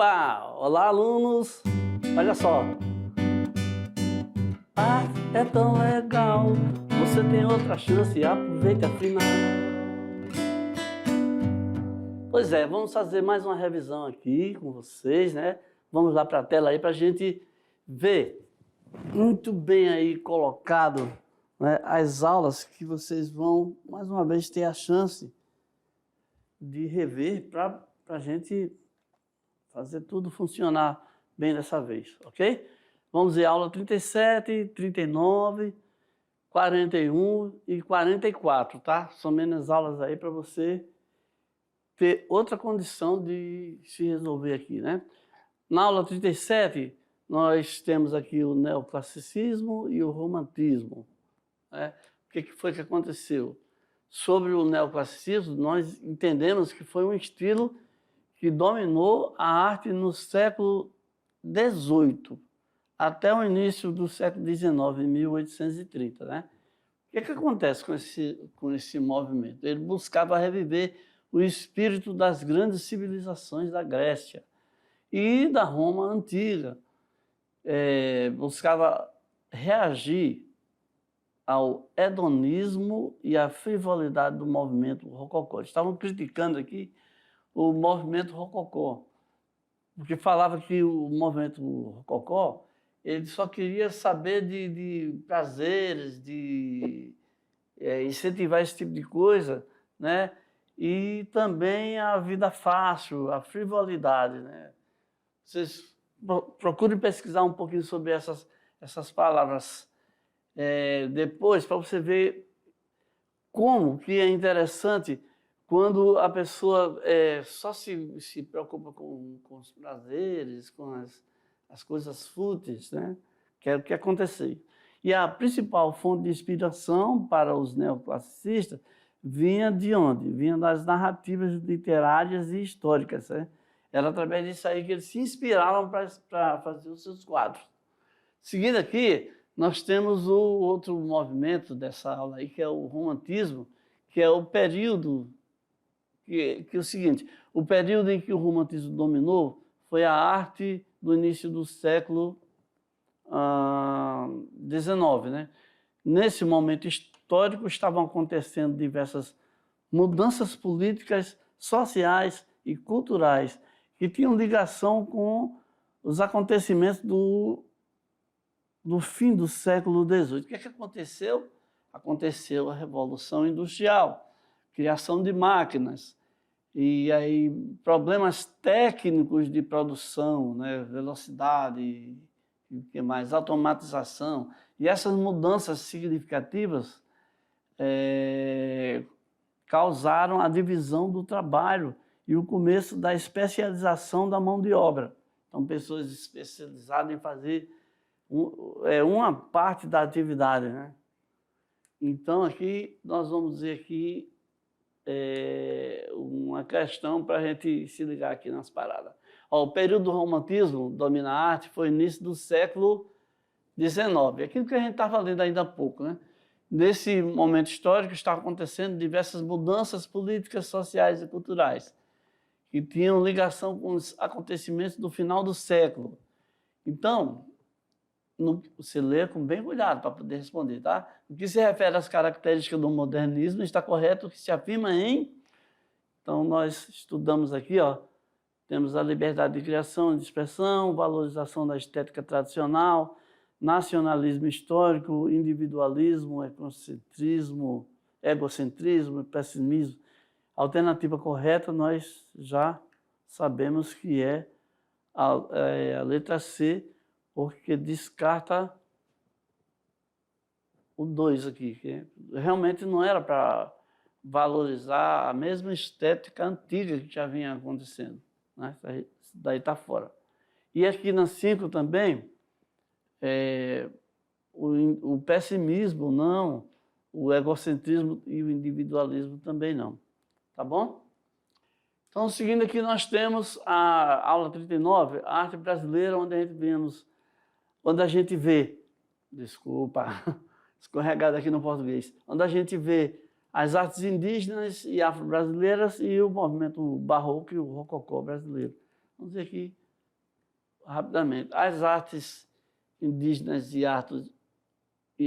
Opa! Olá, alunos! Olha só! Arte é tão legal, você tem outra chance, aproveita afinal. Pois é, vamos fazer mais uma revisão aqui com vocês, né? Vamos lá para a tela aí para a gente ver muito bem aí colocado, né, as aulas que vocês vão, mais uma vez, ter a chance de rever para a gente fazer tudo funcionar bem dessa vez, ok? Vamos ver aula 37, 39, 41 e 44, tá? São menos aulas aí para você ter outra condição de se resolver aqui, né? Na aula 37, nós temos aqui o neoclassicismo e o romantismo, né? O que foi que aconteceu? Sobre o neoclassicismo, nós entendemos que foi um estilo que dominou a arte no século XVIII, até o início do século XIX, em 1830, né? O que acontece com esse movimento? Ele buscava reviver o espírito das grandes civilizações da Grécia e da Roma antiga. Buscava reagir ao hedonismo e à frivolidade do movimento rococó. Estavam criticando aqui o movimento rococó, porque falava que o movimento rococó ele só queria saber de prazeres, de incentivar esse tipo de coisa, né? E também a vida fácil, a frivolidade, né? Vocês procurem pesquisar um pouquinho sobre essas palavras depois, para você ver como que é interessante quando a pessoa só se preocupa com os prazeres, com as coisas fúteis, né? Que é o que aconteceu. E a principal fonte de inspiração para os neoclassicistas vinha de onde? Vinha das narrativas literárias e históricas, né? Era através disso aí que eles se inspiravam para fazer os seus quadros. Seguindo aqui, nós temos o outro movimento dessa aula aí, que é o romantismo, que é o período que é o seguinte: o período em que o romantismo dominou foi a arte do início do século XIX, né? Nesse momento histórico estavam acontecendo diversas mudanças políticas, sociais e culturais que tinham ligação com os acontecimentos do fim do século XVIII. O que aconteceu? Aconteceu a Revolução Industrial, criação de máquinas, e aí problemas técnicos de produção, né? Velocidade, e o que mais? Automatização. E essas mudanças significativas causaram a divisão do trabalho e o começo da especialização da mão de obra. Então, pessoas especializadas em fazer uma parte da atividade, né? Então, aqui nós vamos dizer aqui uma questão para a gente se ligar aqui nas paradas. O período do romantismo domina a arte foi início do século XIX, aquilo que a gente estava lendo ainda há pouco, né? Nesse momento histórico estavam acontecendo diversas mudanças políticas, sociais e culturais que tinham ligação com os acontecimentos do final do século. Então, você lê com bem cuidado para poder responder, tá? O que se refere às características do modernismo, está correto o que se afirma em... Então, nós estudamos aqui, ó, temos a liberdade de criação e de expressão, valorização da estética tradicional, nacionalismo histórico, individualismo, egocentrismo, pessimismo. A alternativa correta nós já sabemos que é a letra C, porque descarta o 2 aqui, que realmente não era para valorizar a mesma estética antiga que já vinha acontecendo, né? Isso daí está fora. E aqui na 5 também, o pessimismo não, o egocentrismo e o individualismo também não, tá bom? Então, seguindo aqui, nós temos a aula 39, a arte brasileira, onde a gente vê, desculpa, escorregado aqui no português, onde a gente vê as artes indígenas e afro-brasileiras e o movimento barroco e o rococó brasileiro. Vamos dizer aqui rapidamente. As artes indígenas e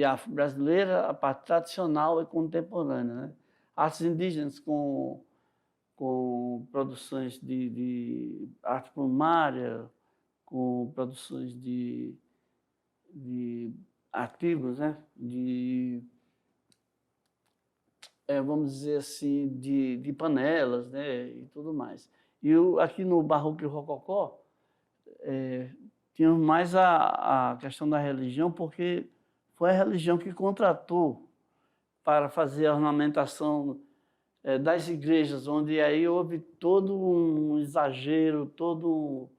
afro-brasileira, a parte tradicional e contemporânea, né? Artes indígenas com produções de arte plumária, com produções de artigos, né? Vamos dizer assim, de panelas, né? E tudo mais. E aqui no Barroco e Rococó, tínhamos mais a questão da religião, porque foi a religião que contratou para fazer a ornamentação das igrejas, onde aí houve todo um exagero, todo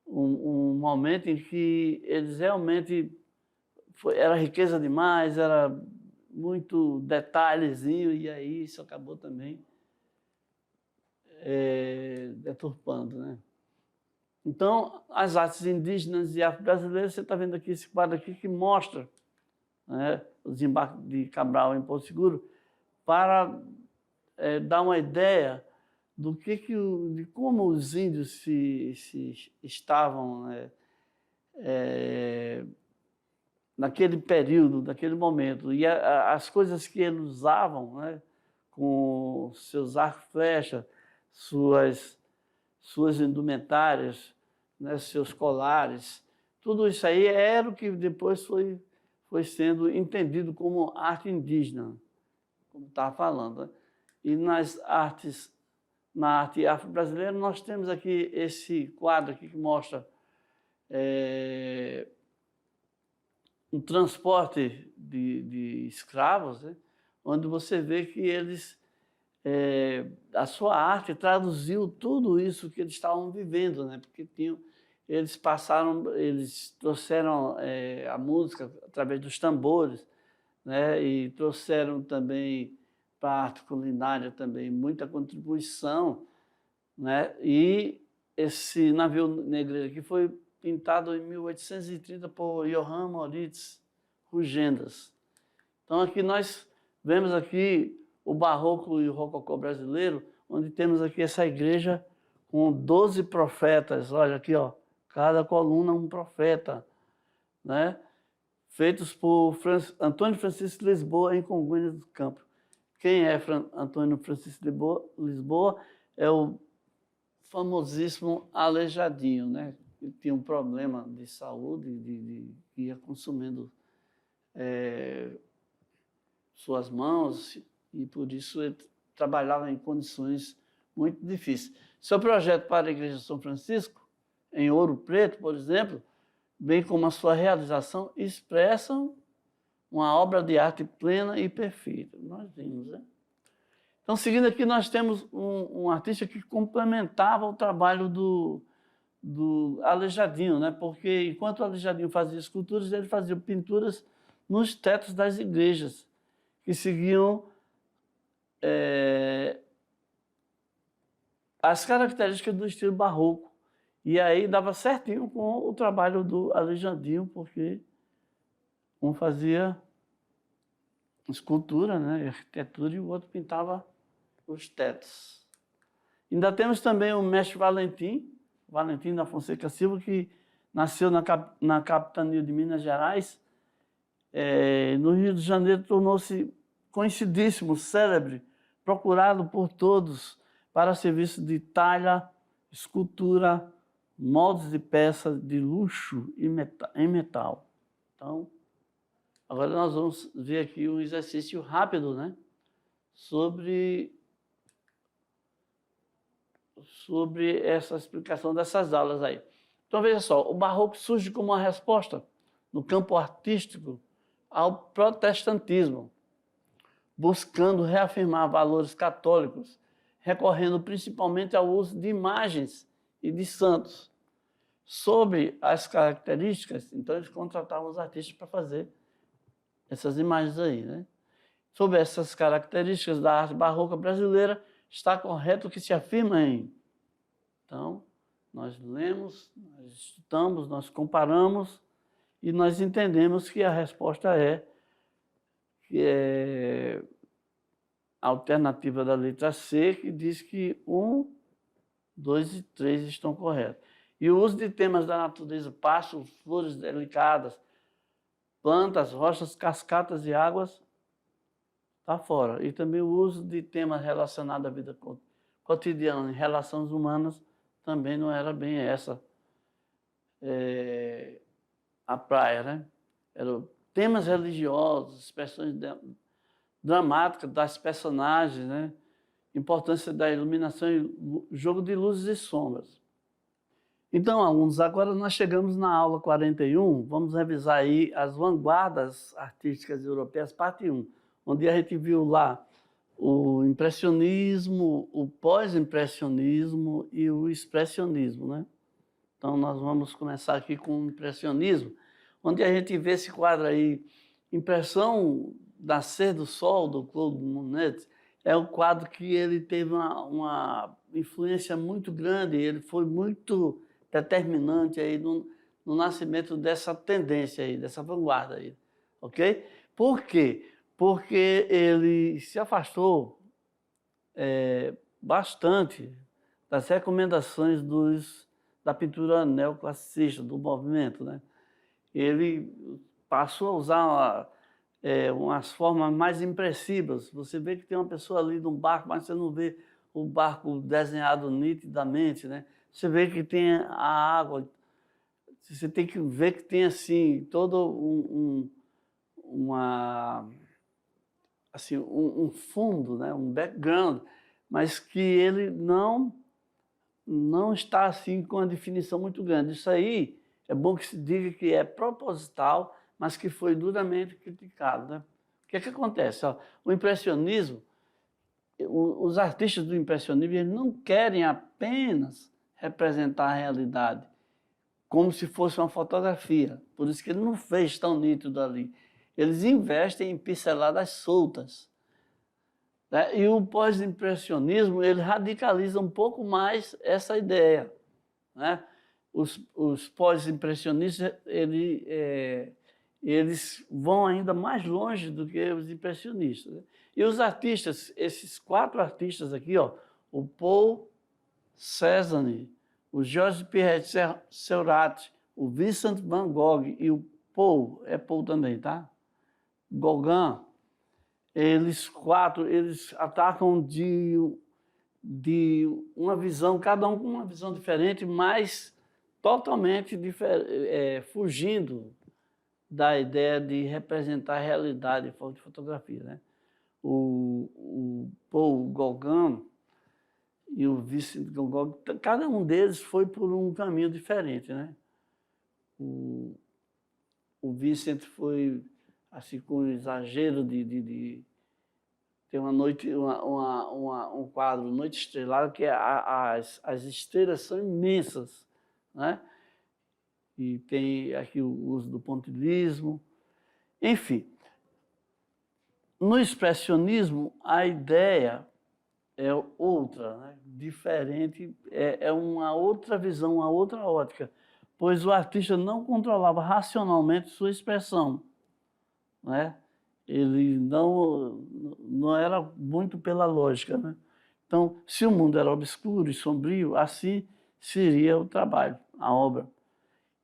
um momento em que eles realmente era riqueza demais, era muito detalhezinho, e aí isso acabou também deturpando, né? Então, as artes indígenas e afro-brasileiras, você está vendo aqui esse quadro aqui que mostra, né, o desembarque de Cabral em Porto Seguro, para dar uma ideia de como os índios se estavam, né, naquele período, naquele momento. E as coisas que eles usavam, né, com seus arcos e flechas, suas indumentárias, né, seus colares, tudo isso aí era o que depois foi sendo entendido como arte indígena, como estava falando, né? E na arte afro-brasileira, nós temos aqui esse quadro aqui que mostra um transporte de escravos, né? Onde você vê que a sua arte traduziu tudo isso que eles estavam vivendo, né? Porque eles trouxeram a música através dos tambores, né? E trouxeram também para a arte culinária também muita contribuição, né? E esse navio negreiro aqui foi pintado em 1830 por Johann Moritz Rugendas. Então aqui nós vemos aqui o barroco e o rococó brasileiro, onde temos aqui essa igreja com 12 profetas. Olha aqui, ó, cada coluna um profeta, né? Feitos por Antônio Francisco Lisboa em Congonhas do Campo. Quem é Antônio Francisco Lisboa? É o famosíssimo Aleijadinho, né? Ele tinha um problema de saúde, que ia consumindo suas mãos, e por isso ele trabalhava em condições muito difíceis. Seu projeto para a Igreja de São Francisco, em Ouro Preto, por exemplo, bem como a sua realização, expressam uma obra de arte plena e perfeita. Nós vimos, né? Então, seguindo aqui, nós temos um artista que complementava o trabalho do Aleijadinho, né? Porque enquanto o Aleijadinho fazia esculturas, ele fazia pinturas nos tetos das igrejas, que seguiam as características do estilo barroco. E aí dava certinho com o trabalho do Aleijadinho, porque um fazia escultura, né, arquitetura, e o outro pintava os tetos. Ainda temos também o mestre Valentim da Fonseca Silva, que nasceu na capitania de Minas Gerais. No Rio de Janeiro tornou-se conhecidíssimo, célebre, procurado por todos para serviço de talha, escultura, moldes de peças de luxo em metal. Então, agora nós vamos ver aqui um exercício rápido, né, sobre essa explicação dessas aulas aí. Então, veja só, o barroco surge como uma resposta no campo artístico ao protestantismo, buscando reafirmar valores católicos, recorrendo principalmente ao uso de imagens e de santos. Sobre as características, então eles contratavam os artistas para fazer essas imagens aí, né? Sobre essas características da arte barroca brasileira, está correto o que se afirma em... Então, nós lemos, nós estudamos, nós comparamos e nós entendemos que a resposta é a alternativa da letra C, que diz que 1, 2 e 3 estão corretos. E o uso de temas da natureza, pastos, flores delicadas, plantas, rochas, cascatas e águas, está fora. E também o uso de temas relacionados à vida cotidiana, em relações humanas, também não era bem essa a praia, né? Eram temas religiosos, expressões dramáticas das personagens, né? Importância da iluminação e jogo de luzes e sombras. Então, alunos, agora nós chegamos na aula 41, vamos revisar aí as vanguardas artísticas europeias, parte 1, onde a gente viu lá o impressionismo, o pós-impressionismo e o expressionismo, né? Então, nós vamos começar aqui com o impressionismo, onde a gente vê esse quadro aí, Impressão Nascer do Sol, do Claude Monet. É um quadro que ele teve uma influência muito grande, ele foi muito determinante aí no nascimento dessa tendência aí, dessa vanguarda aí, ok? Por quê? Porque ele se afastou bastante das recomendações da pintura neoclassicista, do movimento, né? Ele passou a usar umas formas mais impressivas. Você vê que tem uma pessoa ali num barco, mas você não vê o barco desenhado nitidamente, né? Você vê que tem a água, você tem que ver que tem assim todo um fundo, né? Um background, mas que ele não está assim com uma definição muito grande. Isso aí é bom que se diga que é proposital, mas que foi duramente criticado, né? O que é que acontece? Ó, o impressionismo, os artistas do impressionismo, eles não querem apenas representar a realidade como se fosse uma fotografia. Por isso que ele não fez tão nítido ali. Eles investem em pinceladas soltas, né? E o pós-impressionismo, ele radicaliza um pouco mais essa ideia, né? Os pós-impressionistas, eles vão ainda mais longe do que os impressionistas, né? E os artistas, esses 4 artistas aqui, ó, o Paul Cézanne, o Georges Pierre-Seurat, o Vincent van Gogh e o Paul também, tá? Gauguin, eles 4, eles atacam de uma visão, cada um com uma visão diferente, mas totalmente fugindo da ideia de representar a realidade em forma de fotografia, né? O Paul Gauguin e o Vincent van Gogh, cada um deles foi por um caminho diferente, né? O Vincent foi assim com exagero tem uma noite, um quadro, Noite Estrelada, que as estrelas são imensas, né? E tem aqui o uso do pontilhismo. Enfim, no expressionismo, a ideia é outra, né? Diferente, é uma outra visão, uma outra ótica, pois o artista não controlava racionalmente sua expressão, né? Ele não era muito pela lógica, né? Então, se o mundo era obscuro e sombrio, assim seria o trabalho, a obra.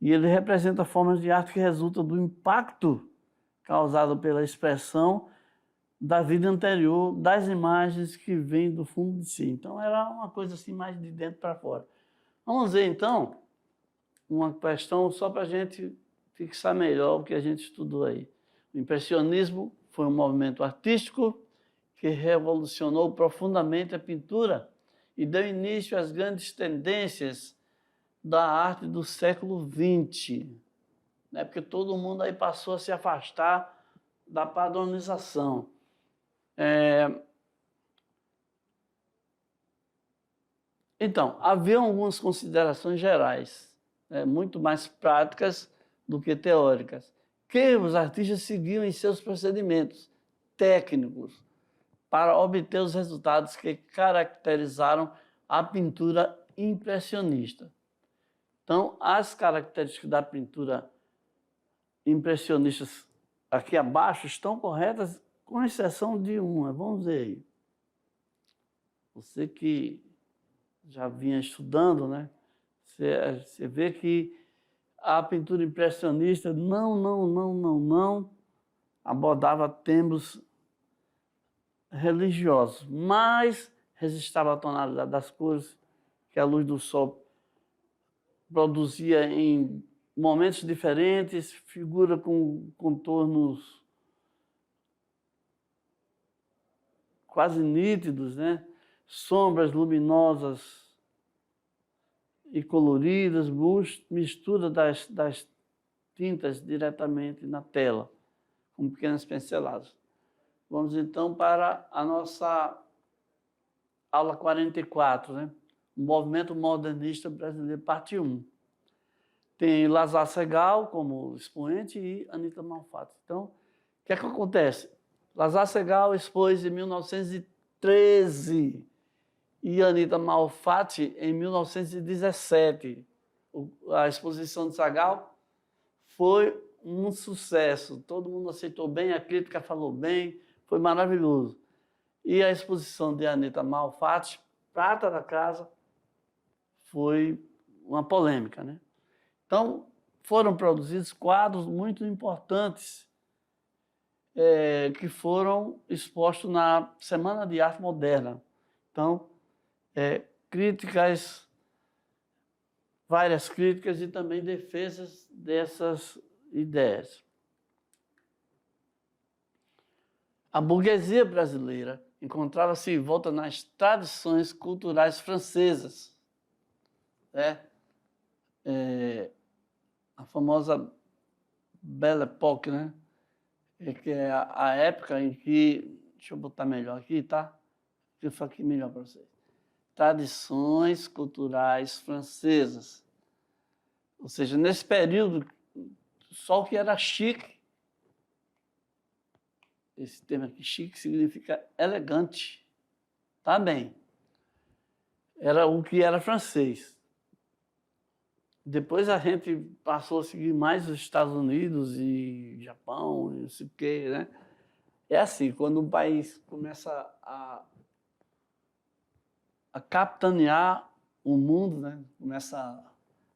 E ele representa formas de arte que resultam do impacto causado pela expressão da vida anterior, das imagens que vêm do fundo de si. Então, era uma coisa assim mais de dentro para fora. Vamos ver, então, uma questão só para a gente fixar melhor o que a gente estudou aí. O impressionismo foi um movimento artístico que revolucionou profundamente a pintura e deu início às grandes tendências da arte do século XX, né? Porque todo mundo aí passou a se afastar da padronização. Então, havia algumas considerações gerais, né, muito mais práticas do que teóricas, que os artistas seguiam em seus procedimentos técnicos para obter os resultados que caracterizaram a pintura impressionista. Então, as características da pintura impressionista aqui abaixo estão corretas, com exceção de uma. Vamos ver aí. Você que já vinha estudando, né? Você vê que a pintura impressionista não abordava temas religiosos, mas registrava a tonalidade das cores que a luz do sol produzia em momentos diferentes, figura com contornos quase nítidos, né? Sombras luminosas e coloridas, mistura das tintas diretamente na tela, com pequenas pinceladas. Vamos então para a nossa aula 44, né? O movimento modernista brasileiro, parte 1. Tem Lázaro Segall como expoente e Anita Malfatti. Então, o que é que acontece? Lázaro Segall expôs em 1913 e Anita Malfatti em 1917. A exposição de Segall foi um sucesso. Todo mundo aceitou bem, a crítica falou bem, foi maravilhoso. E a exposição de Anita Malfatti, Prata da Casa, foi uma polêmica, né? Então, foram produzidos quadros muito importantes que foram expostos na Semana de Arte Moderna. Então, várias críticas e também defesas dessas ideias. A burguesia brasileira encontrava-se em volta nas tradições culturais francesas, né? A famosa Belle Époque, né? Que é a época em que... Deixa eu botar melhor aqui, tá? Deixa eu falar aqui melhor para vocês. Tradições culturais francesas. Ou seja, nesse período, só o que era chique, esse termo aqui, chique, significa elegante, tá bem? Era o que era francês. Depois a gente passou a seguir mais os Estados Unidos e Japão, e não sei o quê, né? É assim, quando um país começa a capitanear o mundo, né? Começa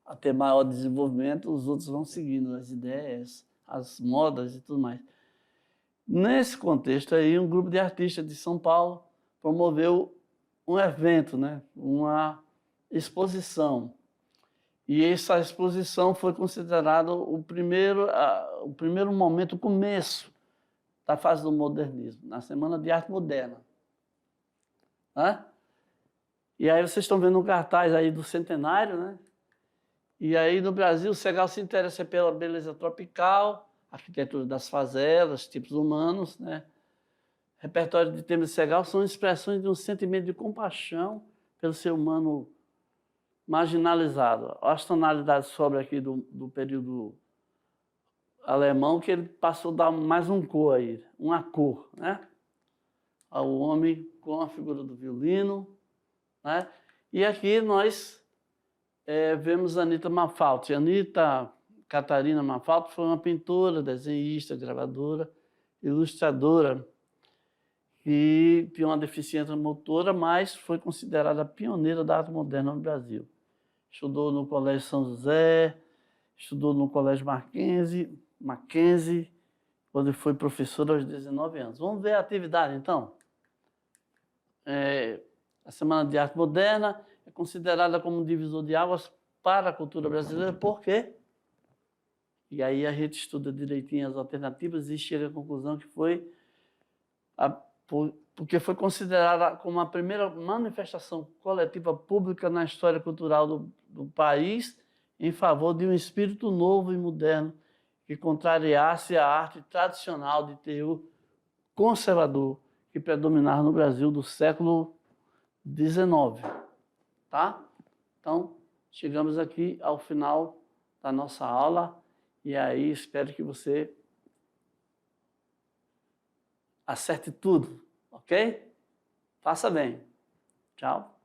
a ter maior desenvolvimento, os outros vão seguindo as ideias, as modas e tudo mais. Nesse contexto aí, um grupo de artistas de São Paulo promoveu um evento, né? Uma exposição. E essa exposição foi considerada o primeiro momento, o começo da fase do modernismo, na Semana de Arte Moderna. Né? E aí vocês estão vendo um cartaz aí do centenário, né? E aí no Brasil, o Segall se interessa pela beleza tropical, arquitetura das favelas, tipos humanos, né? Repertório de temas de Segall são expressões de um sentimento de compaixão pelo ser humano marginalizado. As tonalidades sobram aqui do período alemão, que ele passou a dar mais uma cor, né? O homem com a figura do violino, né? E aqui nós vemos Anita Malfatti. Anita Catarina Malfatti foi uma pintora, desenhista, gravadora, ilustradora, que tinha uma deficiência motora, mas foi considerada a pioneira da arte moderna no Brasil. Estudou no Colégio São José, estudou no Colégio Mackenzie, onde foi professora aos 19 anos. Vamos ver a atividade, então? A Semana de Arte Moderna é considerada como um divisor de águas para a cultura brasileira, por quê? E aí a gente estuda direitinho as alternativas e chega à conclusão que foi porque foi considerada como a primeira manifestação coletiva pública na história cultural do país em favor de um espírito novo e moderno que contrariasse a arte tradicional de teor conservador que predominava no Brasil do século XIX. Tá? Então, chegamos aqui ao final da nossa aula e aí espero que você acerte tudo, ok? Faça bem. Tchau.